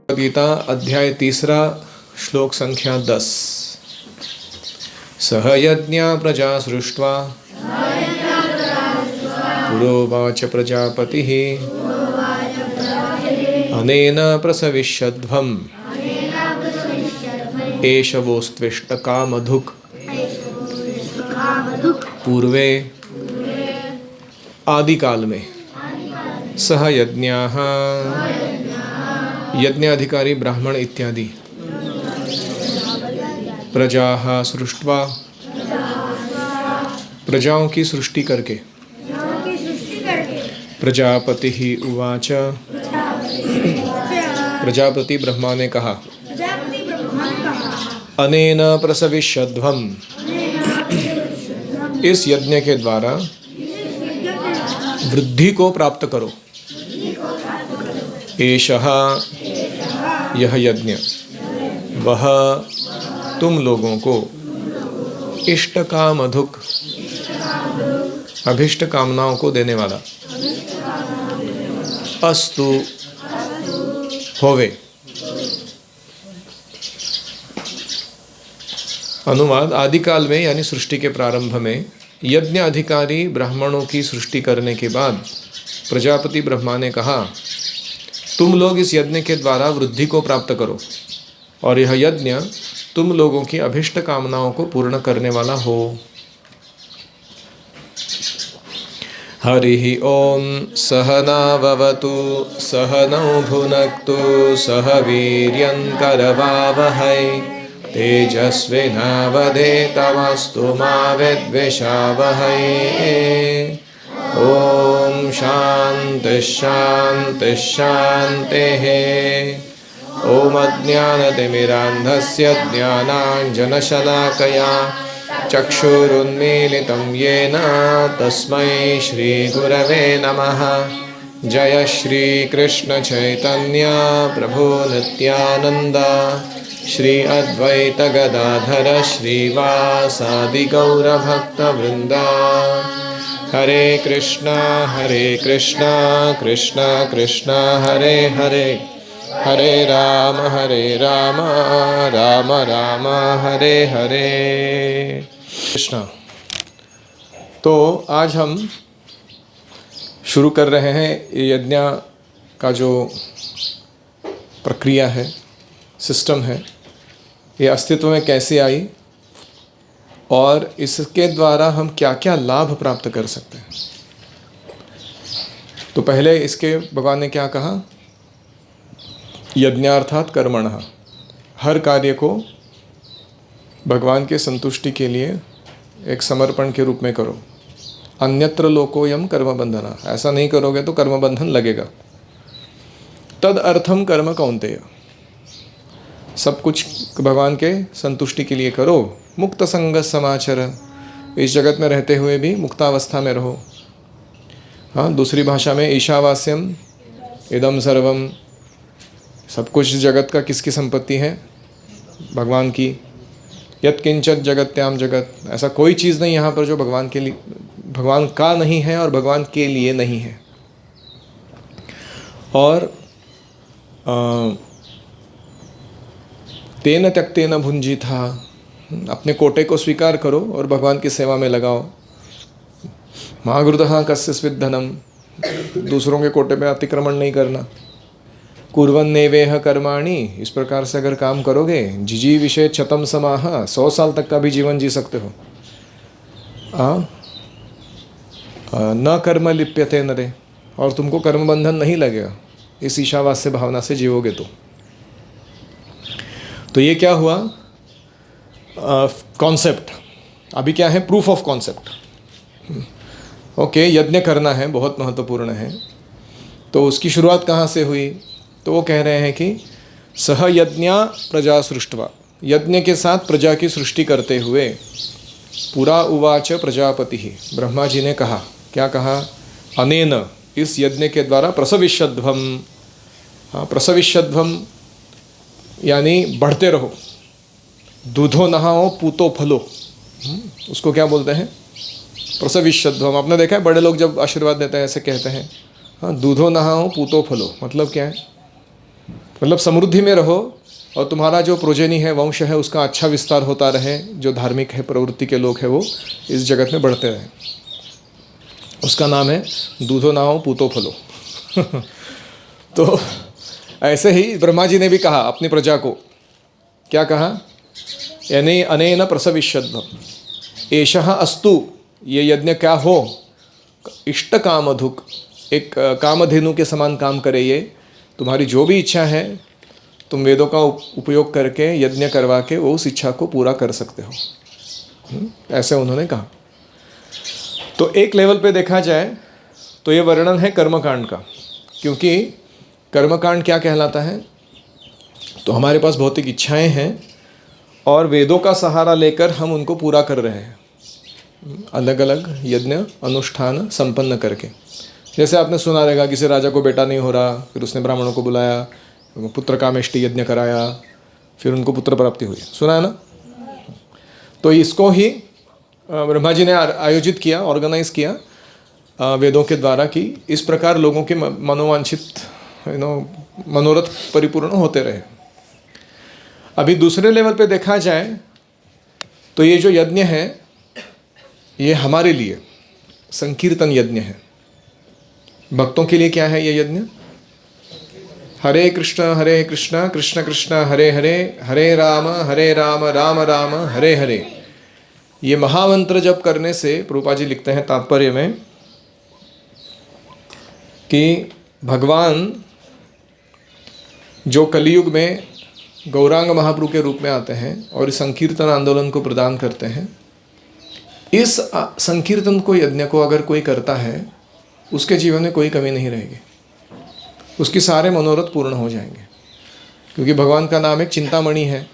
गीता अध्याय 3 श्लोक संख्या 10। सह यज्ञा प्रजा सृष्ट्वा पुरोवाच प्रजापतिः अनेन प्रसविष्यध्वम् एष वोस्त्विष्टकामधुक्। पूर्वे आदि काल में सह यज्ञाः यज्ञ अधिकारी ब्राह्मण इत्यादि प्रजाः सृष्ट्वा प्रजाओं की सृष्टि करके प्रजापति ही उवाच प्रजापति ब्रह्मा ने कहा अनेन प्रसविष्यध्वम् इस यज्ञ के द्वारा वृद्धि को प्राप्त करो। एषः यह यज्ञ वह तुम लोगों को इष्ट कामधुक् अभिष्ट कामनाओं को देने वाला अस्तु होवे। अनुवाद आदिकाल में यानी सृष्टि के प्रारंभ में यज्ञ अधिकारी ब्राह्मणों की सृष्टि करने के बाद प्रजापति ब्रह्मा ने कहा तुम लोग इस यज्ञ के द्वारा वृद्धि को प्राप्त करो और यह यज्ञ तुम लोगों की अभिष्ट कामनाओं को पूर्ण करने वाला हो। हरि ओम सहनाववतु सहनौ भुनक्तु सह वीर्यं करवावहै तेजस्विनावधेतमस्तु मा विद्विषावहै। ओम शांति शांति शांतिः। ओम अज्ञानतिमिरान्धस्य ज्ञानाञ्जनशलाकया चक्षुरुन्मीलितं येन तस्मै श्रीगुरवे नमः। जय श्री कृष्ण चैतन्य प्रभु नित्यानंद श्री अद्वैत गदाधर श्रीवासादि गौरभक्तवृंदा। हरे कृष्णा कृष्णा कृष्णा हरे हरे हरे राम राम राम हरे हरे। कृष्णा। तो आज हम शुरू कर रहे हैं यज्ञ का जो प्रक्रिया है, सिस्टम है, ये अस्तित्व में कैसे आई और इसके द्वारा हम क्या क्या लाभ प्राप्त कर सकते हैं। तो पहले इसके भगवान ने क्या कहा, यज्ञार्थात कर्मणः, हर कार्य को भगवान के संतुष्टि के लिए एक समर्पण के रूप में करो। अन्यत्र लोकोयम कर्म बंधना, ऐसा नहीं करोगे तो कर्म बंधन लगेगा। तद अर्थम कर्म कौन्तेय, सब कुछ भगवान के संतुष्टि के लिए करो। मुक्त संग समाचर, इस जगत में रहते हुए भी मुक्तावस्था में रहो। हाँ, दूसरी भाषा में ईशावास्यम इदम सर्वम, सब कुछ जगत का किसकी संपत्ति है, भगवान की। यत्किंचत जगत्याम जगत, ऐसा कोई चीज़ नहीं यहाँ पर जो भगवान के लिए, भगवान का नहीं है और भगवान के लिए नहीं है। और तेन त्यक्तेन भुंजिथा, अपने कोटे को स्वीकार करो और भगवान की सेवा में लगाओ। महागुरुतः कस्यस्विद धनम, दूसरों के कोटे में अतिक्रमण नहीं करना। कुर्वन्नेवेह कर्माणि, इस प्रकार से अगर काम करोगे, जिजी विषय छतम समाह, 100 साल तक का भी जीवन जी सकते हो। न कर्म लिप्यते नरे, और तुमको कर्म बंधन नहीं लगेगा इस ईशावास्य भावना से जीवोगे तो ये क्या हुआ, कॉन्सेप्ट। अभी क्या है, प्रूफ ऑफ कॉन्सेप्ट। ओके, यज्ञ करना है, बहुत महत्वपूर्ण है। तो उसकी शुरुआत कहाँ से हुई, तो वो कह रहे हैं कि सह यज्ञा प्रजा सृष्ट्वा, यज्ञ के साथ प्रजा की सृष्टि करते हुए। पुरा उवाच प्रजापति ही, ब्रह्मा जी ने कहा, क्या कहा, अनेन, इस यज्ञ के द्वारा प्रसविष्यध्वम। हाँ, प्रसविष्यध्वम यानी बढ़ते रहो। दूधो नहाओ पूतो फलो, उसको क्या बोलते हैं, प्रसविष्यध्वम, आपने देखा है बड़े लोग जब आशीर्वाद देते हैं ऐसे कहते हैं, हाँ, दूधो नहाओ पूतो फलो, मतलब क्या है, मतलब समृद्धि में रहो और तुम्हारा जो प्रोजेनी है, वंश है, उसका अच्छा विस्तार होता रहे, जो धार्मिक है, प्रवृत्ति के लोग हैं वो इस जगत में बढ़ते रहे। उसका नाम है दूधो नहाओ पूतो फलो। तो ऐसे ही ब्रह्मा जी ने भी कहा अपनी प्रजा को, क्या कहा, यानी अनेन प्रसविष्यध्वम एषः अस्तु, ये यज्ञ क्या हो, इष्ट कामधुक, एक कामधेनु के समान काम करे ये, तुम्हारी जो भी इच्छा है तुम वेदों का उपयोग करके यज्ञ करवा के वो उस इच्छा को पूरा कर सकते हो। ऐसे उन्होंने कहा। तो एक लेवल पे देखा जाए तो ये वर्णन है कर्मकांड का, क्योंकि कर्मकांड क्या कहलाता है, तो हमारे पास भौतिक इच्छाएं हैं और वेदों का सहारा लेकर हम उनको पूरा कर रहे हैं, अलग अलग यज्ञ अनुष्ठान संपन्न करके। जैसे आपने सुना रहेगा किसी राजा को बेटा नहीं हो रहा, फिर उसने ब्राह्मणों को बुलाया, पुत्र कामेष्टि यज्ञ कराया, फिर उनको पुत्र प्राप्ति हुई, सुना है ना। तो इसको ही ब्रह्मा जी ने आयोजित किया, ऑर्गेनाइज किया वेदों के द्वारा, कि इस प्रकार लोगों के मनोवांछित मनोरथ परिपूर्ण होते रहे। अभी दूसरे लेवल पे देखा जाए तो ये जो यज्ञ है ये हमारे लिए संकीर्तन यज्ञ है। भक्तों के लिए क्या है ये यज्ञ, हरे कृष्ण कृष्ण कृष्ण हरे हरे, हरे राम राम राम हरे हरे। ये महामंत्र जप करने से प्रभुपाद जी लिखते हैं तात्पर्य में कि भगवान जो कलियुग में गौरांग महाप्रभु के रूप में आते हैं और इस संकीर्तन आंदोलन को प्रदान करते हैं, इस संकीर्तन को, यज्ञ को अगर कोई करता है उसके जीवन में कोई कमी नहीं रहेगी, उसके सारे मनोरथ पूर्ण हो जाएंगे, क्योंकि भगवान का नाम एक चिंतामणि है,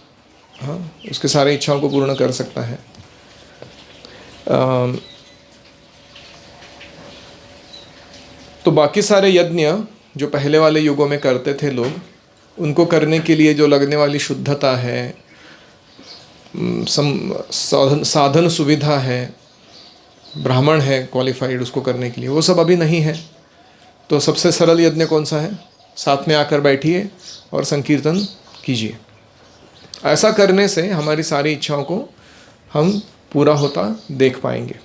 हाँ, उसके सारे इच्छाओं को पूर्ण कर सकता है। तो बाकी सारे यज्ञ जो पहले वाले युगों में करते थे लोग, उनको करने के लिए जो लगने वाली शुद्धता है, साधन सुविधा है, ब्राह्मण है क्वालिफाइड उसको करने के लिए, वो सब अभी नहीं है। तो सबसे सरल यज्ञ कौन सा है, साथ में आकर बैठिए और संकीर्तन कीजिए। ऐसा करने से हमारी सारी इच्छाओं को हम पूरा होता देख पाएंगे।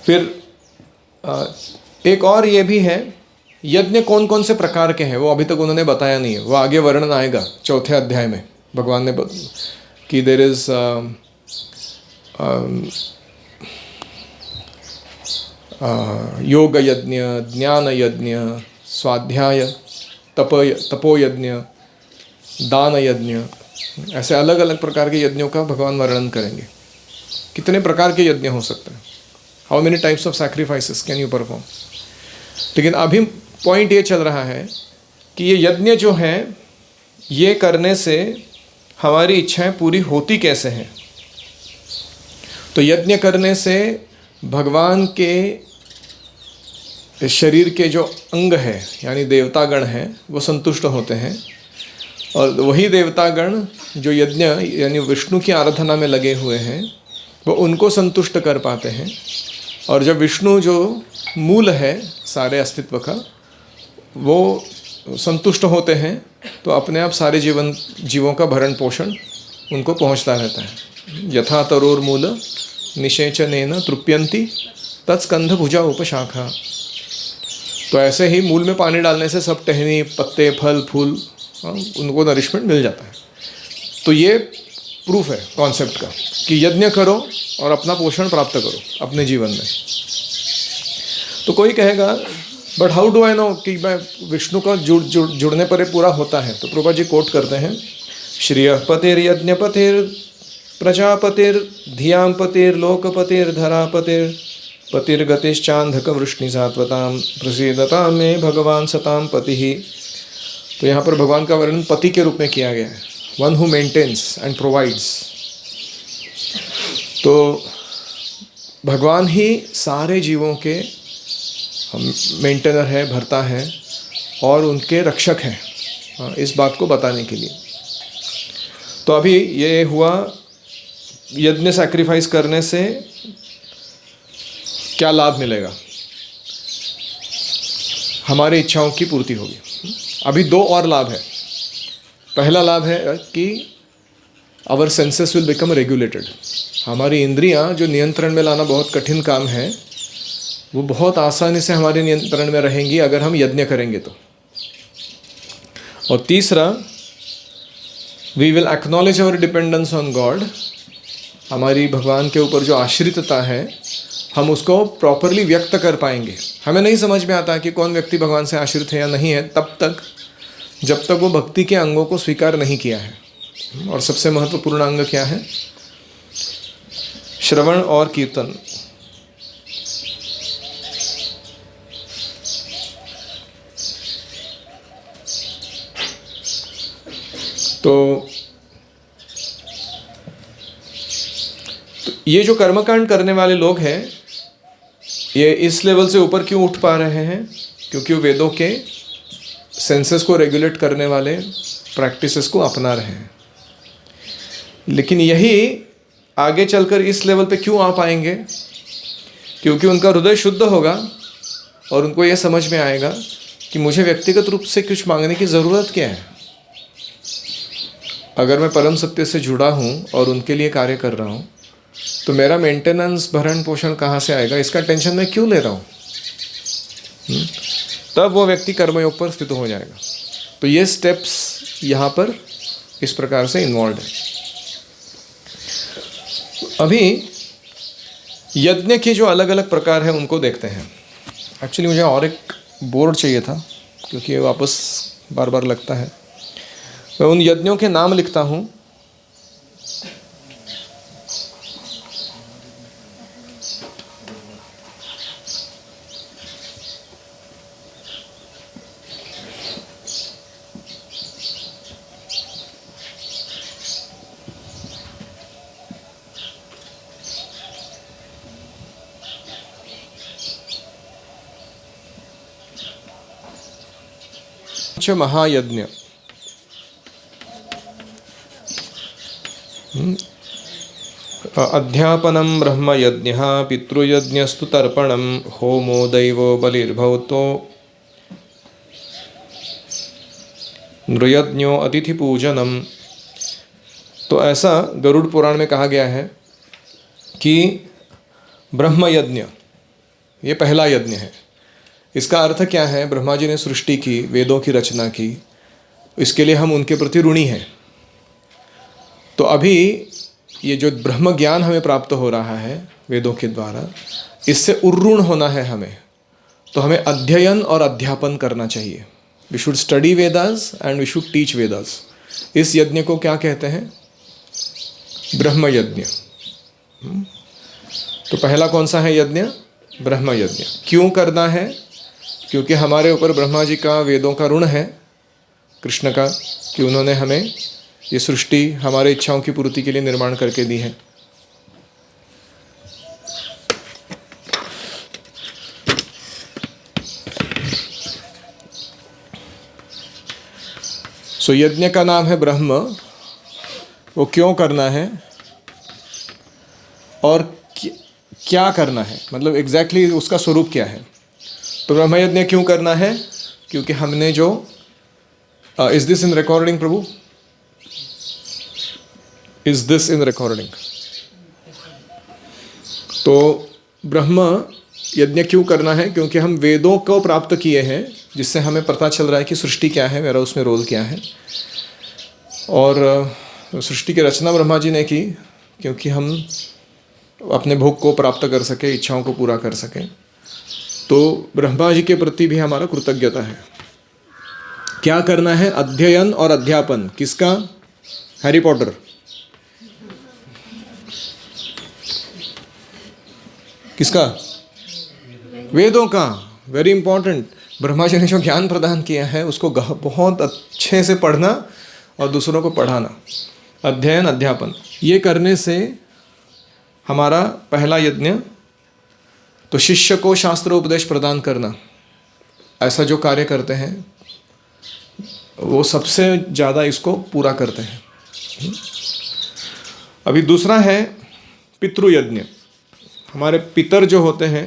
फिर एक और ये भी है, यज्ञ कौन कौन से प्रकार के हैं वो अभी तक उन्होंने बताया नहीं है, वो आगे वर्णन आएगा चौथे अध्याय में। भगवान ने कि देयर इज योग यज्ञ, ज्ञान यज्ञ, स्वाध्याय तपो यज्ञ, दान यज्ञ, ऐसे अलग अलग प्रकार के यज्ञों का भगवान वर्णन करेंगे। कितने प्रकार के यज्ञ हो सकते हैं, how many types of sacrifices can you perform. लेकिन अभी पॉइंट ये चल रहा है कि ये यज्ञ जो हैं ये करने से हमारी इच्छाएं पूरी होती कैसे हैं। तो यज्ञ करने से भगवान के शरीर के जो अंग है यानी देवतागण हैं वो संतुष्ट होते हैं, और वही देवतागण जो यज्ञ यानी विष्णु की आराधना में लगे हुए हैं वो उनको संतुष्ट कर पाते हैं। और जब विष्णु जो मूल है सारे अस्तित्व का वो संतुष्ट होते हैं तो अपने आप सारे जीवों का भरण पोषण उनको पहुंचता रहता है। यथा तरोर मूल निषेचनेन तृप्यंती तत्स्कंध भुजा उपशाखा। तो ऐसे ही मूल में पानी डालने से सब टहनी पत्ते फल फूल उनको नरिशमेंट मिल जाता है। तो ये प्रूफ है कॉन्सेप्ट का कि यज्ञ करो और अपना पोषण प्राप्त करो अपने जीवन में। तो कोई कहेगा but how do I know कि मैं विष्णु का जुड़ने पर पूरा होता है। तो प्रभुपाद जी कोट करते हैं, श्रियः पतिर्यज्ञ पतिर प्रजापतिर धियां पतिर लोकपतिर धरापतिर पतिर्गतिश्चांधक वृष्णि सात्वताम प्रसीदताम में भगवान सताम पति ही। तो यहाँ पर भगवान का वर्णन पति के रूप में किया गया है, one who maintains and provides. तो भगवान ही सारे जीवों के मेंटेनर है, भरता है और उनके रक्षक हैं, इस बात को बताने के लिए। तो अभी ये हुआ यज्ञ सैक्रिफाइस करने से क्या लाभ मिलेगा? हमारी इच्छाओं की पूर्ति होगी। अभी दो और लाभ है। पहला लाभ है कि our senses will become regulated. हमारी इंद्रियां जो नियंत्रण में लाना बहुत कठिन काम है, वो बहुत आसानी से हमारे नियंत्रण में रहेंगी अगर हम यज्ञ करेंगे तो। और तीसरा, we will acknowledge our dependence on God. हमारी भगवान के ऊपर जो आश्रितता है, हम उसको प्रॉपरली व्यक्त कर पाएंगे। हमें नहीं समझ में आता कि कौन व्यक्ति भगवान से आश्रित है या नहीं है तब तक, जब तक वो भक्ति के अंगों को स्वीकार नहीं किया है। और सबसे महत्वपूर्ण अंग क्या है? श्रवण और कीर्तन। तो ये जो कर्मकांड करने वाले लोग हैं, ये इस लेवल से ऊपर क्यों उठ पा रहे हैं? क्योंकि वो वेदों के सेंसेस को रेगुलेट करने वाले प्रैक्टिसेस को अपना रहे हैं। लेकिन यही आगे चलकर इस लेवल पे क्यों आ पाएंगे? क्योंकि उनका हृदय शुद्ध होगा और उनको ये समझ में आएगा कि मुझे व्यक्तिगत रूप से कुछ मांगने की ज़रूरत क्या है। अगर मैं परम सत्य से जुड़ा हूँ और उनके लिए कार्य कर रहा हूँ, तो मेरा मेंटेनेंस, भरण पोषण कहाँ से आएगा? इसका टेंशन मैं क्यों ले रहा हूँ? तब वो व्यक्ति कर्मयोग पर स्थित हो जाएगा। तो ये स्टेप्स यहाँ पर इस प्रकार से इन्वॉल्व है। अभी यज्ञ के जो अलग अलग प्रकार हैं उनको देखते हैं। एक्चुअली मुझे और एक बोर्ड चाहिए था, क्योंकि ये वापस बार बार लगता है। मैं उन यज्ञों के नाम लिखता हूँ। महायज्ञ, अध्यापनं ब्रह्मयज्ञः, पितृयज्ञस्तु तर्पणं, होमो दैवो बलिर्भवतो, नृयज्ञो अतिथि पूजनम। तो ऐसा गरुड़ पुराण में कहा गया है कि ब्रह्मयज्ञ ये पहला यज्ञ है। इसका अर्थ क्या है? ब्रह्मा जी ने सृष्टि की, वेदों की रचना की, इसके लिए हम उनके प्रति ऋणी हैं। तो अभी ये जो ब्रह्म ज्ञान हमें प्राप्त हो रहा है वेदों के द्वारा, इससे उर्ऋण होना है हमें। तो हमें अध्ययन और अध्यापन करना चाहिए। We should study Vedas and we should teach Vedas. इस यज्ञ को क्या कहते हैं? ब्रह्म यज्ञ। तो पहला कौन सा है यज्ञ? ब्रह्म यज्ञ। क्यों करना है? क्योंकि हमारे ऊपर ब्रह्मा जी का, वेदों का ऋण है, कृष्ण का, कि उन्होंने हमें ये सृष्टि हमारे इच्छाओं की पूर्ति के लिए निर्माण करके दी है। सो यज्ञ का नाम है ब्रह्म। वो क्यों करना है और क्या करना है, मतलब एग्जैक्टली उसका स्वरूप क्या है? तो ब्रह्म यज्ञ क्यों करना है? क्योंकि हमने जो is this in recording Prabhu? Is this in recording? तो ब्रह्म यज्ञ क्यों करना है? क्योंकि हम वेदों को प्राप्त किए हैं, जिससे हमें पता चल रहा है कि सृष्टि क्या है, मेरा उसमें रोल क्या है। और सृष्टि की रचना ब्रह्मा जी ने की क्योंकि हम अपने भोग को प्राप्त कर सके, इच्छाओं को पूरा कर सकें। तो ब्रह्मा जी के प्रति भी हमारा कृतज्ञता है। क्या करना है? अध्ययन और अध्यापन। किसका? Harry Potter. किसका? वेदों का। Very important. ब्रह्मा जी ने जो ज्ञान प्रदान किया है उसको बहुत अच्छे से पढ़ना और दूसरों को पढ़ाना। अध्ययन अध्यापन, ये करने से हमारा पहला यज्ञ। तो शिष्य को शास्त्र उपदेश प्रदान करना, ऐसा जो कार्य करते हैं वो सबसे ज़्यादा इसको पूरा करते हैं। अभी दूसरा है पितृयज्ञ। हमारे पितर जो होते हैं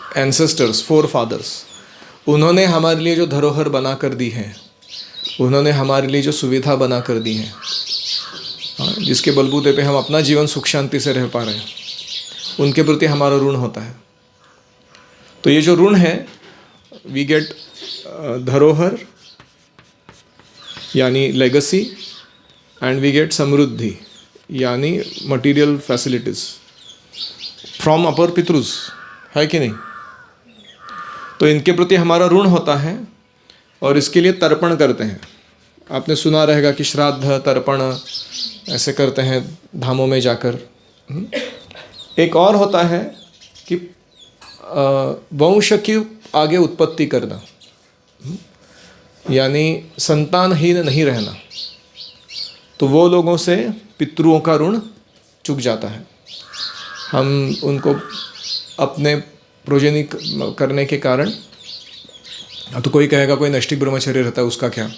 एंसेस्टर्स, फोर फादर्स, उन्होंने हमारे लिए जो धरोहर बना कर दी है, उन्होंने हमारे लिए जो सुविधा बना कर दी है, जिसके बलबूते पे हम अपना जीवन सुख शांति से रह पा रहे हैं, उनके प्रति हमारा ऋण होता है। तो ये जो ऋण है, वी गेट धरोहर यानी लेगेसी, एंड वी गेट समृद्धि यानी मटेरियल फैसिलिटीज फ्रॉम अपर पितृज, है कि नहीं? तो इनके प्रति हमारा ऋण होता है और इसके लिए तर्पण करते हैं। आपने सुना रहेगा कि श्राद्ध तर्पण ऐसे करते हैं धामों में जाकर। एक और होता है कि वंश की आगे उत्पत्ति करना, यानी संतानहीन नहीं रहना। तो वो लोगों से पितृओं का ऋण चुक जाता है। हम उनको अपने प्रोजेनी करने के कारण, तो कोई कहेगा कोई नैष्ठिक ब्रह्मचर्य रहता है, उसका क्या?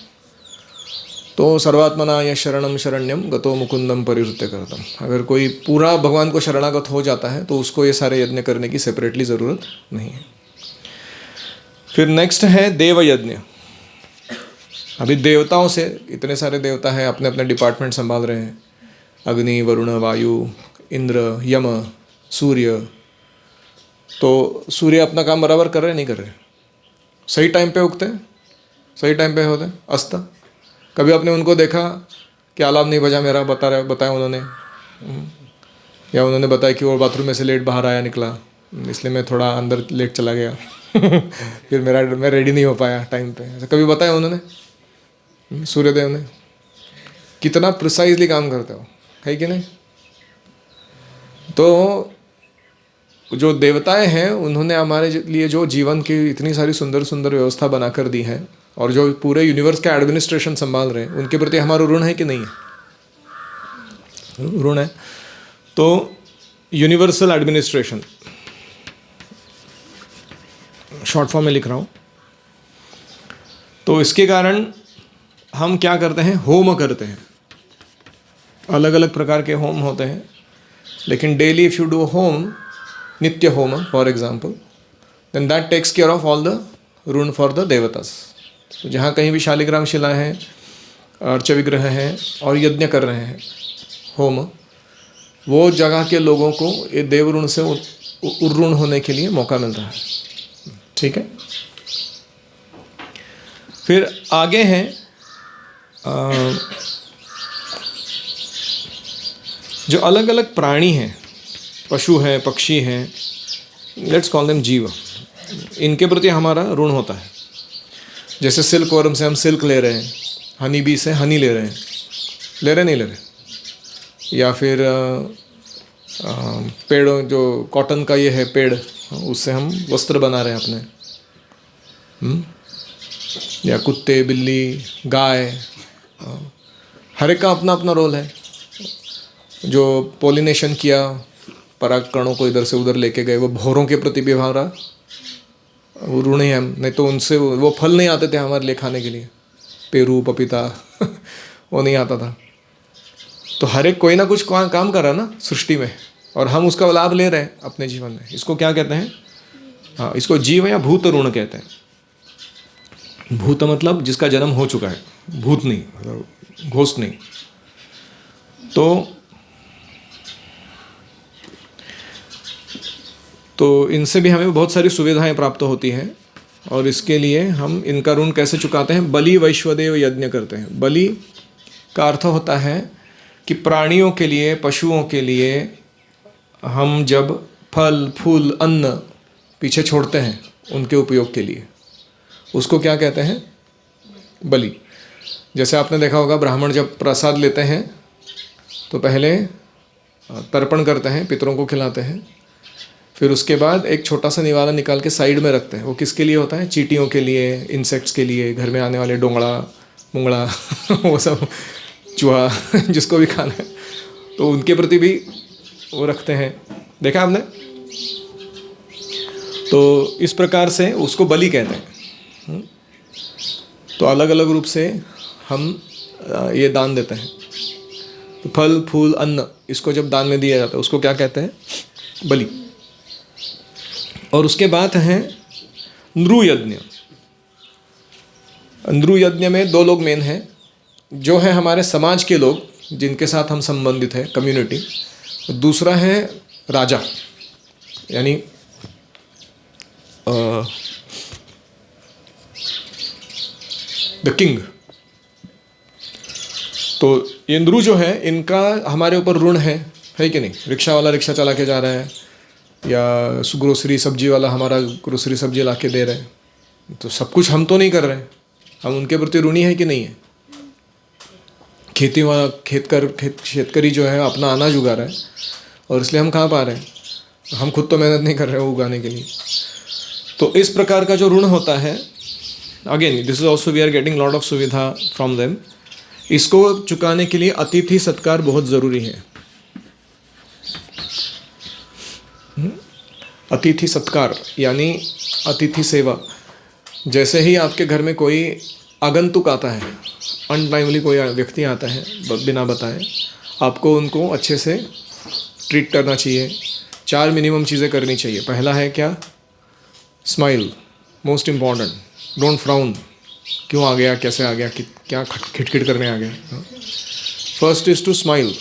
तो सर्वात्मना या शरणम शरण्यम गतो मुकुंदम परिवृत्य करतम। अगर कोई पूरा भगवान को शरणागत हो जाता है तो उसको ये सारे यज्ञ करने की सेपरेटली ज़रूरत नहीं है। फिर नेक्स्ट है देव यज्ञ। अभी देवताओं से, इतने सारे देवता हैं, अपने अपने डिपार्टमेंट संभाल रहे हैं, अग्नि, वरुण, वायु, इंद्र, यम, सूर्य। तो सूर्य अपना काम बराबर कर रहे नहीं कर रहे? सही टाइम पे उगते हैं, सही टाइम पे होते हैं, अस्त। कभी आपने उनको देखा कि अलार्म नहीं बजा मेरा, बताया उन्होंने, या उन्होंने बताया कि वो बाथरूम में से लेट बाहर आया निकला, इसलिए मैं थोड़ा अंदर लेट चला गया फिर मैं रेडी नहीं हो पाया टाइम पे, ऐसा कभी बताया उन्होंने? सूर्यदेव ने कितना प्रिसाइजली काम करते हो, है कि नहीं? तो जो देवताएं हैं, उन्होंने हमारे लिए जो जीवन की इतनी सारी सुंदर सुंदर व्यवस्था बनाकर दी है, और जो पूरे यूनिवर्स का एडमिनिस्ट्रेशन संभाल रहे हैं, उनके प्रति हमारा ऋण है कि नहीं है? ऋण है। तो यूनिवर्सल एडमिनिस्ट्रेशन, शॉर्ट फॉर्म में लिख रहा हूँ। तो इसके कारण हम क्या करते हैं? होम करते हैं। अलग अलग प्रकार के होम होते हैं, लेकिन डेली इफ यू डू होम, नित्य होम for example, then that takes care of all the ऋण फॉर द देवतास। तो जहाँ कहीं भी शालिग्राम शिला है, अर्च विग्रह हैं और यज्ञ कर रहे हैं होम, वो जगह के लोगों को ये देव ऋण से उर्ऋण होने के लिए मौका मिल रहा है। ठीक है। फिर आगे हैं जो अलग अलग प्राणी हैं, पशु हैं, पक्षी हैं, लेट्स कॉल देम जीव, इनके प्रति हमारा ऋण होता है। जैसे सिल्क वर्म से हम सिल्क ले रहे हैं, हनी बी से हनी ले रहे हैं, नहीं ले रहे? या फिर पेड़, जो कॉटन का ये है पेड़, उससे हम वस्त्र बना रहे हैं अपने। या कुत्ते, बिल्ली, गाय, हर एक का अपना अपना रोल है। जो पोलिनेशन किया, परागकणों को इधर से उधर लेके गए, वो भौरों के प्रति भी हमारा वो ऋण है। हम नहीं तो उनसे वो फल नहीं आते थे हमारे लिए खाने के लिए, पेरू, पपीता वो नहीं आता था। तो हर एक कोई ना कुछ काम कर रहा है ना सृष्टि में, और हम उसका लाभ ले रहे हैं अपने जीवन में। इसको क्या कहते हैं? हाँ, इसको जीव या भूत ऋण कहते हैं। भूत मतलब जिसका जन्म हो चुका है, भूत नहीं मतलब घोस्ट नहीं। तो इनसे भी हमें बहुत सारी सुविधाएं प्राप्त होती हैं, और इसके लिए हम इनका ऋण कैसे चुकाते हैं? बलि वैश्वदेव यज्ञ करते हैं। बलि का अर्थ होता है कि प्राणियों के लिए, पशुओं के लिए हम जब फल, फूल, अन्न पीछे छोड़ते हैं उनके उपयोग के लिए, उसको क्या कहते हैं? बलि। जैसे आपने देखा होगा, ब्राह्मण जब प्रसाद लेते हैं तो पहले तर्पण करते हैं, पितरों को खिलाते हैं, फिर उसके बाद एक छोटा सा निवाला निकाल के साइड में रखते हैं। वो किसके लिए होता है? चींटियों के लिए, इंसेक्ट्स के लिए, घर में आने वाले डोंगड़ा, मुंगड़ा वो सब, चूहा जिसको भी खाना है, तो उनके प्रति भी वो रखते हैं। देखा आपने? तो इस प्रकार से उसको बलि कहते हैं। तो अलग अलग रूप से हम ये दान देते हैं। तो फल, फूल, अन्न, इसको जब दान में दिया जाता है उसको क्या कहते हैं? बलि। और उसके बाद है नृ यज्ञ। नृ यज्ञ में दो लोग मेन हैं, जो है हमारे समाज के लोग जिनके साथ हम संबंधित हैं, कम्युनिटी। दूसरा है राजा, यानी द किंग। तो ये नृ जो है, इनका हमारे ऊपर ऋण है कि नहीं? रिक्शा वाला रिक्शा चला के जा रहा है, या ग्रोसरी सब्जी वाला हमारा ग्रोसरी सब्जी ला के दे रहे हैं, तो सब कुछ हम तो नहीं कर रहे हैं, हम उनके प्रति ऋणी है कि नहीं है? खेती वाला शेतकरी जो है अपना अनाज उगा रहा है, और इसलिए हम कहाँ पा रहे हैं? हम खुद तो मेहनत नहीं कर रहे हो उगाने के लिए। तो इस प्रकार का जो ऋण होता है, again this is also we are getting lot of suvidha from them. इसको चुकाने के लिए अतिथि सत्कार बहुत ज़रूरी है। अतिथि सत्कार यानी अतिथि सेवा। जैसे ही आपके घर में कोई आगंतुक आता है, अनटाइमली कोई व्यक्ति आता है बिना बताए, आपको उनको अच्छे से ट्रीट करना चाहिए। 4 मिनिमम चीज़ें करनी चाहिए। पहला है क्या? Smile, most important. Don't frown, क्यों आ गया, कैसे आ गया, क्या खिटखिट करने आ गया। First is to smile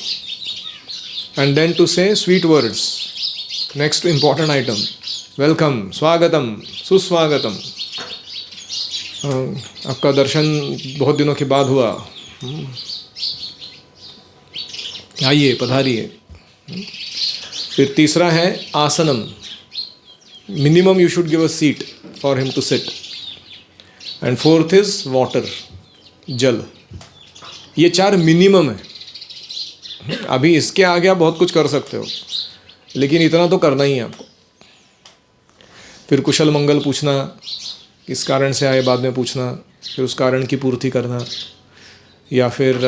and then to say sweet words. Next important item, welcome, स्वागतम, सुस्वागतम। आपका दर्शन बहुत दिनों के बाद हुआ, आइए, पधारिए। फिर तीसरा है आसनम, minimum you should give a seat for him to sit. And fourth is water, जल। ये 4 मिनिमम है। अभी इसके आगे आप बहुत कुछ कर सकते हो, लेकिन इतना तो करना ही है आपको। फिर कुशल मंगल पूछना, किस कारण से आए बाद में पूछना, फिर उस कारण की पूर्ति करना, या फिर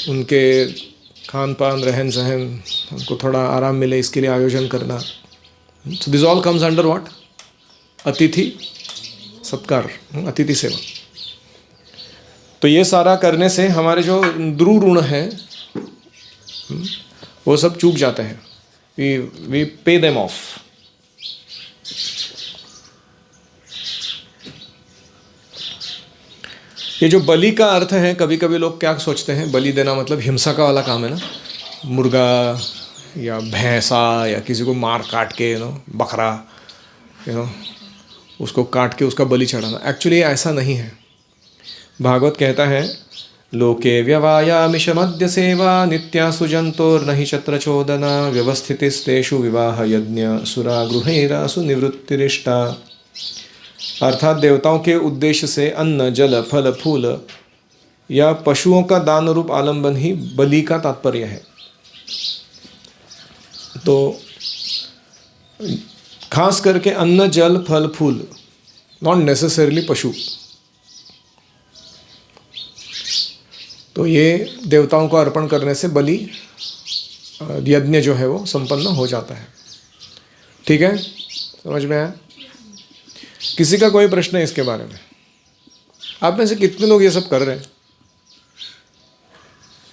उनके खान पान रहन सहन उनको थोड़ा आराम मिले इसके लिए आयोजन करना। So this all comes under what? अतिथि सत्कार, अतिथि सेवा। तो ये सारा करने से हमारे जो नृ ऋण है वो सब चूक जाते हैं। We pay them of. ये जो बलि का अर्थ है, कभी कभी लोग क्या सोचते हैं, बलि देना मतलब हिंसा का वाला काम है ना, मुर्गा या भैंसा या किसी को मार काट के बकरा उसको काट के उसका बलि चढ़ाना। एक्चुअली ऐसा नहीं है। भागवत कहता है, लोके व्यवायामिषमद्य सेवा नित्या सुजंतोर्नहि शत्रचोदना व्यवस्थितिस्तेषु विवाह यज्ञ सुरा गृहैरासु निवृत्तिरिष्टा। अर्थात देवताओं के उद्देश्य से अन्न, जल, फल, फूल या पशुओं का दान रूप आलंबन ही बलि का तात्पर्य है। तो खास करके अन्न, जल, फल, फूल, नॉट नेसेसरली पशु। तो ये देवताओं को अर्पण करने से बलि यज्ञ जो है वो संपन्न हो जाता है। ठीक है, समझ में आया? किसी का कोई प्रश्न है इसके बारे में? आप में से कितने लोग ये सब कर रहे हैं?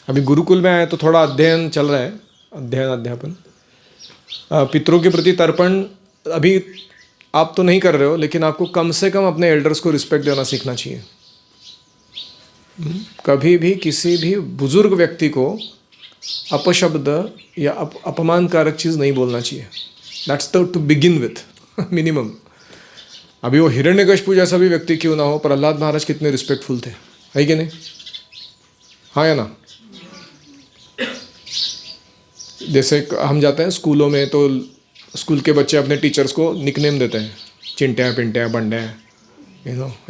अभी गुरुकुल में आए तो थोड़ा अध्ययन चल रहा है, अध्ययन अध्यापन। पितरों के प्रति तर्पण अभी आप तो नहीं कर रहे हो, लेकिन आपको कम से कम अपने एल्डर्स को रिस्पेक्ट देना सीखना चाहिए। कभी भी किसी भी बुजुर्ग व्यक्ति को अपशब्द या अपमानकारक चीज़ नहीं बोलना चाहिए। That's the two begin with minimum. अभी वो हिरण्यकशिपु जैसा भी व्यक्ति क्यों ना हो, प्रहलाद महाराज कितने रिस्पेक्टफुल थे, है कि नहीं? हाँ या ना? जैसे हम जाते हैं स्कूलों में तो स्कूल के बच्चे अपने टीचर्स को निकनेम देते हैं, चिंटिया, पिंटिया, बंडे,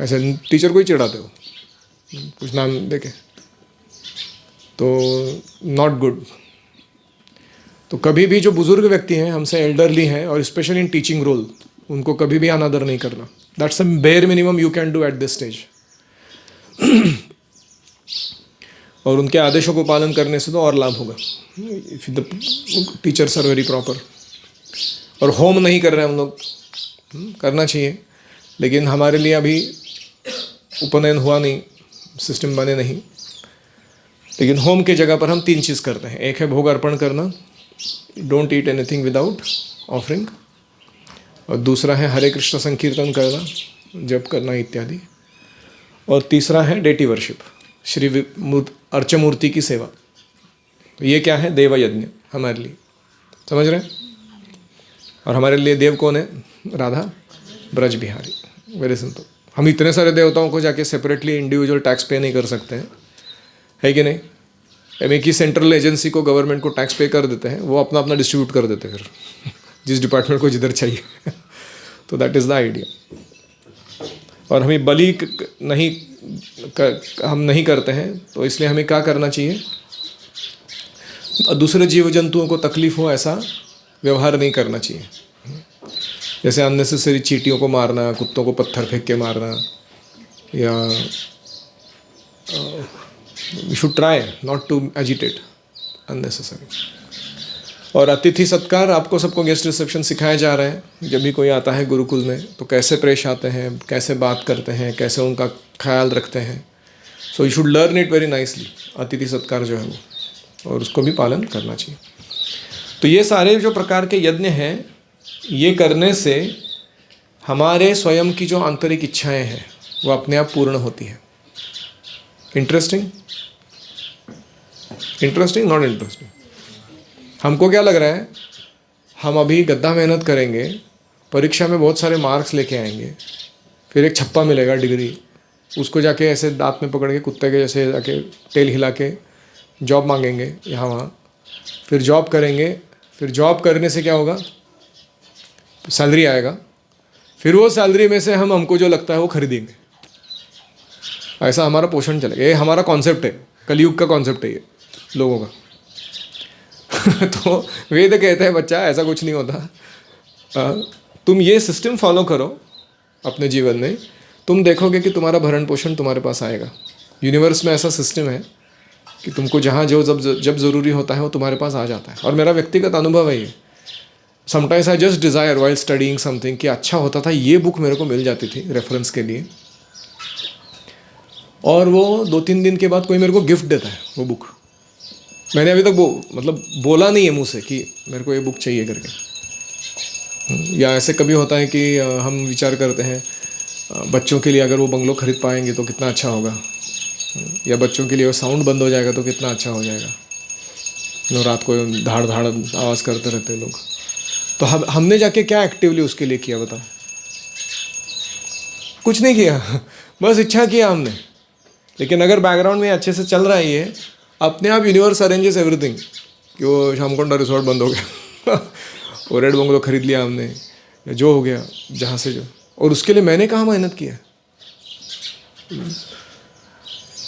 ऐसे टीचर को ही चिढ़ाते हो कुछ नाम देके, तो नॉट गुड। तो कभी भी जो बुजुर्ग व्यक्ति हैं, हमसे एल्डरली हैं, और स्पेशली इन टीचिंग रोल, उनको कभी भी अनादर नहीं करना। That's the bare minimum you can do at this stage. और उनके आदेशों को पालन करने से तो और लाभ होगा, if the teachers are very proper. और होम नहीं कर रहे हैं हम लोग, करना चाहिए, लेकिन हमारे लिए अभी उपनयन हुआ नहीं, सिस्टम बने नहीं। लेकिन होम के जगह पर हम 3 चीज़ करते हैं। एक है भोग अर्पण करना, don't eat anything without offering. और दूसरा है हरे कृष्ण संकीर्तन करना, जप करना इत्यादि। और तीसरा है डेटी वर्शिप, अर्चमूर्ति की सेवा। तो ये क्या है? देव यज्ञ हमारे लिए, समझ रहे हैं? और हमारे लिए देव कौन है? राधा ब्रज बिहारी। Very simple. हम इतने सारे देवताओं को जाके सेपरेटली इंडिविजुअल टैक्स पे नहीं कर सकते हैं, है कि नहीं? हम एक ही सेंट्रल एजेंसी को, गवर्नमेंट को टैक्स पे कर देते हैं, वो अपना अपना डिस्ट्रीब्यूट कर देते हैं फिर जिस डिपार्टमेंट को जिधर चाहिए तो दैट इज़ द आइडिया। और हमें बलि हम नहीं करते हैं, तो इसलिए हमें क्या करना चाहिए? दूसरे जीव जंतुओं को तकलीफ हो ऐसा व्यवहार नहीं करना चाहिए। जैसे अननेसेसरी चींटियों को मारना, कुत्तों को पत्थर फेंक के मारना, या we should try not to agitate unnecessary. और अतिथि सत्कार, आपको सबको गेस्ट रिसेप्शन सिखाया जा रहा है। जब भी कोई आता है गुरुकुल में तो कैसे पेश आते हैं, कैसे बात करते हैं, कैसे उनका ख्याल रखते हैं। So you should learn it very nicely. अतिथि सत्कार जो है वो, और उसको भी पालन करना चाहिए। तो ये सारे जो प्रकार के यज्ञ हैं, ये करने से हमारे स्वयं की जो आंतरिक इच्छाएं हैं वो अपने आप पूर्ण होती हैं। इंटरेस्टिंग? इंटरेस्टिंग? Not interesting? हमको क्या लग रहा है? हम अभी गद्दा मेहनत करेंगे, परीक्षा में बहुत सारे मार्क्स लेके आएंगे, फिर एक छप्पा मिलेगा डिग्री, उसको जाके ऐसे दांत में पकड़ के कुत्ते के जैसे जाके टेल हिला के जॉब मांगेंगे यहाँ वहाँ, फिर जॉब करेंगे, फिर जॉब करने से क्या होगा? सैलरी आएगा, फिर वो सैलरी में से हम हमको जो लगता है वो खरीदेंगे। ऐसा हमारा पोषण चलेगा। ये हमारा कॉन्सेप्ट है, कलयुग का कॉन्सेप्ट है ये लोगों का तो वेद कहते हैं बच्चा ऐसा कुछ नहीं होता। तुम ये सिस्टम फॉलो करो अपने जीवन में, तुम देखोगे कि तुम्हारा भरण पोषण तुम्हारे पास आएगा। यूनिवर्स में ऐसा सिस्टम है कि तुमको जहाँ जो जब ज़रूरी होता है वो तुम्हारे पास आ जाता है। और मेरा व्यक्तिगत अनुभव है ये। Sometimes I just desire while studying something कि अच्छा होता था ये बुक मेरे को मिल जाती थी रेफरेंस के लिए, और वो 2-3 दिन के बाद कोई मेरे को गिफ्ट देता है वो बुक। मैंने अभी तक मतलब बोला नहीं है मुँह से कि मेरे को ये बुक चाहिए करके। या ऐसे कभी होता है कि हम विचार करते हैं बच्चों के लिए अगर वो बंगलो खरीद पाएंगे तो कितना अच्छा होगा, या बच्चों के लिए वो साउंड बंद हो जाएगा तो कितना अच्छा हो जाएगा। रात को धाड़ धाड़ आवाज़ करते रहते हैं लोग। तो हमने जाके क्या एक्टिवली उसके लिए किया बताओ? कुछ नहीं किया, बस इच्छा किया हमने। लेकिन अगर बैकग्राउंड में अच्छे से चल रहा है ये, अपने आप यूनिवर्स अरेंजेस एवरीथिंग कि वो शामकुंडा रिसोर्ट बंद हो गया वो रेड बंगलो खरीद लिया हमने, या जो हो गया जहाँ से जो, और उसके लिए मैंने कहाँ मेहनत किया।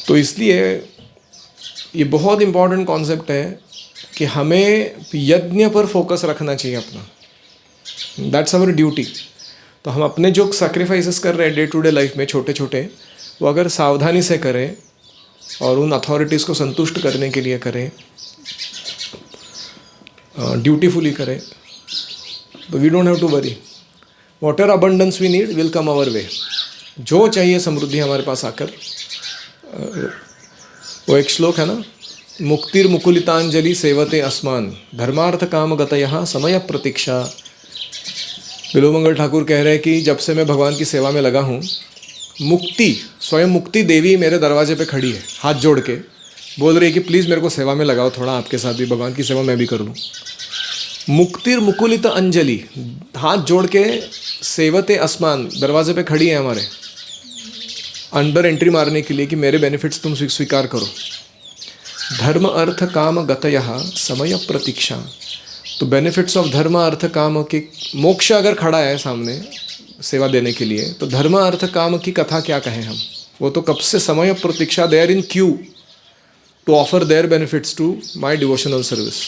तो इसलिए ये बहुत इम्पॉर्टेंट कॉन्सेप्ट है कि हमें यज्ञ पर फोकस रखना चाहिए अपना। That's our duty. तो हम अपने जो सैक्रिफाइसेस कर रहे हैं डे टू डे लाइफ में छोटे छोटे, वो अगर सावधानी से करें और उन अथॉरिटीज़ को संतुष्ट करने के लिए करें, ड्यूटीफुली करें, तो we don't have to worry. Whatever abundance we need will come our way. जो चाहिए समृद्धि हमारे पास आकर। वो एक श्लोक है ना, मुक्तिर्मुकुलितांजलि सेवते अस्मान धर्मार्थ काम गतयः समय प्रतीक्षा। बिलोमंगल ठाकुर कह रहे हैं कि जब से मैं भगवान की सेवा में लगा हूँ, मुक्ति, स्वयं मुक्ति देवी मेरे दरवाजे पे खड़ी है, हाथ जोड़ के बोल रही है कि प्लीज़ मेरे को सेवा में लगाओ, थोड़ा आपके साथ भी भगवान की सेवा मैं भी कर लूँ। मुक्तिर्मुकुलित अंजलि, हाथ जोड़ के सेवते अस्मान, दरवाजे पे खड़ी है हमारे, अंदर एंट्री मारने के लिए कि मेरे बेनिफिट्स तुम स्वीकार करो। धर्म अर्थ काम गतयः समय प्रतीक्षा। तो बेनिफिट्स ऑफ धर्म अर्थ काम के, मोक्ष अगर खड़ा है सामने सेवा देने के लिए, तो धर्म अर्थ काम की कथा क्या कहें हम। वो तो कब से समय प्रतीक्षा, they are in queue to offer their benefits to my devotional service.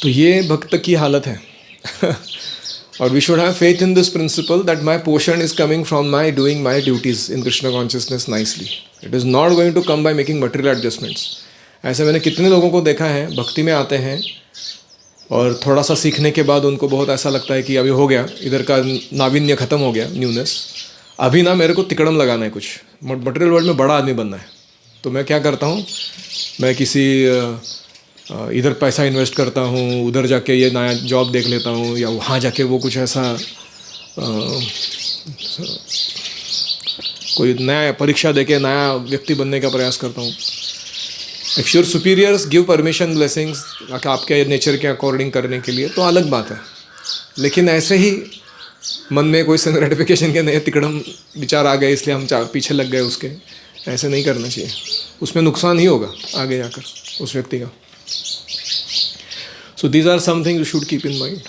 तो ये भक्त की हालत है और we should have faith in this principle that my portion is coming from my doing my duties in Krishna consciousness nicely. It is not going to come by making material adjustments. ऐसे मैंने कितने लोगों को देखा है, भक्ति में आते हैं और थोड़ा सा सीखने के बाद उनको बहुत ऐसा लगता है कि अभी हो गया, इधर का नाविन्य ख़त्म हो गया, न्यूनेस, अभी ना मेरे को तिकड़म लगाना है, कुछ मटेरियल वर्ल्ड में बड़ा आदमी बनना है। तो मैं क्या करता हूँ, मैं किसी इधर पैसा इन्वेस्ट करता हूँ, उधर जाके ये नया जॉब देख लेता हूँ, या वहाँ जाके वो कुछ ऐसा कोई नया परीक्षा देके नया व्यक्ति बनने का प्रयास करता हूँ। If your superiors give permission blessings आपके नेचर के अकॉर्डिंग करने के लिए तो अलग बात है, लेकिन ऐसे ही मन में कोई ग्रेटिफिकेशन के नए तिकड़म विचार आ गए इसलिए हम पीछे लग गए उसके, ऐसे नहीं करना चाहिए। उसमें नुकसान ही होगा आगे जाकर उस व्यक्ति का। So these are something you should keep in mind.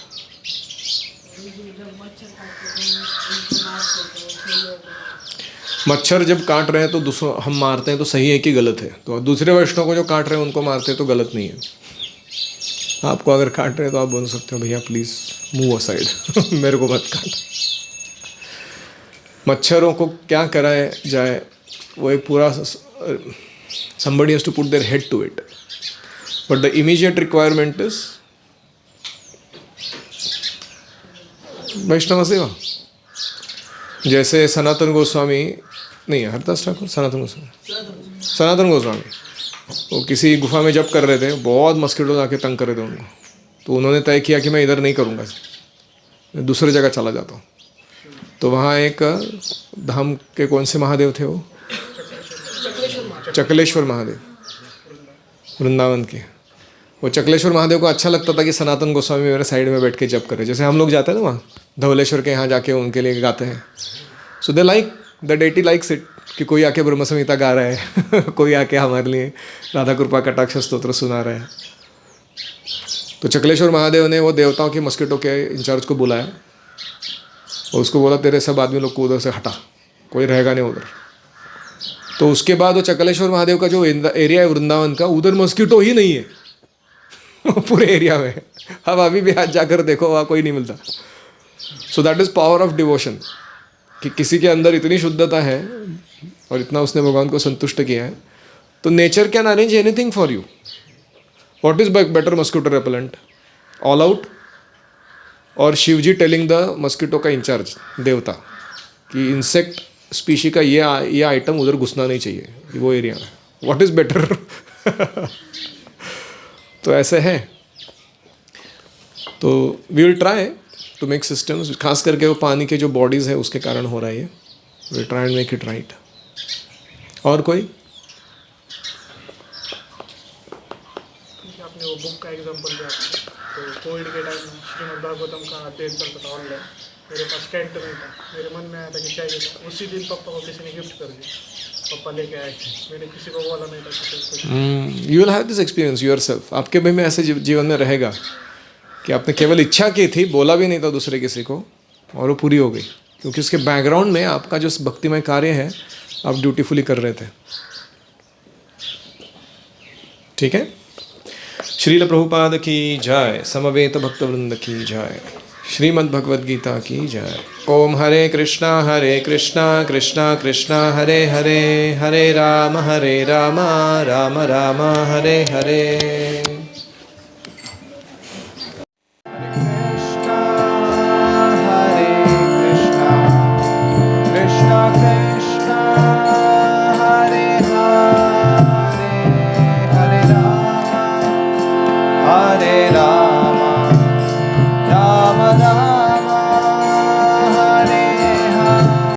मच्छर जब काट रहे हैं तो दूसरों हम मारते हैं तो सही है कि गलत है? तो दूसरे वैष्णव को जो काट रहे हैं उनको मारते हैं तो गलत नहीं है। आपको अगर काट रहे हैं तो आप बोल सकते हो भैया प्लीज़ मूव असाइड मेरे को मत काट। मच्छरों को क्या कराया जाए, वो एक पूरा somebody has to put their head to it, but the immediate requirement is वैष्णव सेवा। जैसे सनातन गोस्वामी नहीं है, हरदास ठाकुर सनातन गोस्वामी वो किसी गुफा में जप कर रहे थे, बहुत मस्किटो आके तंग कर रहे थे उनको, तो उन्होंने तय किया कि मैं इधर नहीं करूँगा, मैं दूसरी जगह चला जाता हूँ। तो वहाँ एक धाम के कौन से महादेव थे वो, चकलेश्वर महादेव, वृंदावन के। वो चकलेश्वर महादेव को अच्छा लगता था कि सनातन गोस्वामी मेरे साइड में बैठ के जप करे, जैसे हम लोग जाते हैं ना वहाँ धवलेश्वर के यहाँ जाके उनके लिए गाते हैं। So they like the deity likes it कि कोई आके ब्रह्म संहिता गा रहा है कोई आके हमारे लिए राधा कृपा कटाक्ष स्तोत्र सुना रहा है। तो चकलेश्वर महादेव ने वो देवताओं के मस्किटो के इंचार्ज को बुलाया और उसको बोला तेरे सब आदमी लोग को उधर से हटा, कोई रहेगा नहीं उधर। तो उसके बाद वो चकलेश्वर महादेव का जो एरिया है वृंदावन का, उधर मस्किटो ही नहीं है पूरे एरिया में। अब अभी भी आज जाकर देखो वहाँ कोई नहीं मिलता। So that is power of devotion, कि किसी के अंदर इतनी शुद्धता है और इतना उसने भगवान को संतुष्ट किया है, तो nature can arrange anything for you. What is better mosquito repellent, all out और शिवजी टेलिंग द मस्किटो का इंचार्ज देवता कि इंसेक्ट स्पीशी का ये आइटम उधर घुसना नहीं चाहिए वो एरिया में, व्हाट इज बेटर तो ऐसे है। तो we will try to make systems, खास करके वो पानी के जो बॉडीज़ है उसके कारण हो रहा है ये, we try and make it right. और कोई आपने वो बुक का एग्जांपल दिया, तो कोविड के टाइम में श्रीमद् भागवतम का अध्ययन चलता था ऑनलाइन, मेरे पास टेंट नहीं था, मेरे मन में आया था कि चाहिए था, उसी दिन पापा को किसी ने गिफ्ट कर दिया, पापा लेके आए थे, मैंने किसी को बोला नहीं था। You will have this experience yourself, आपके भी में ऐसे जीवन में रहेगा कि आपने केवल इच्छा की थी, बोला भी नहीं था दूसरे किसी को, और वो पूरी हो गई, क्योंकि उसके बैकग्राउंड में आपका जो भक्तिमय कार्य है आप ड्यूटीफुली कर रहे थे। ठीक है। श्रील प्रभुपाद की जय, समवेत भक्तवृंद की जय, श्रीमद् भगवद गीता की जय। ओम हरे कृष्णा कृष्णा कृष्णा हरे हरे, हरे राम राम राम हरे हरे।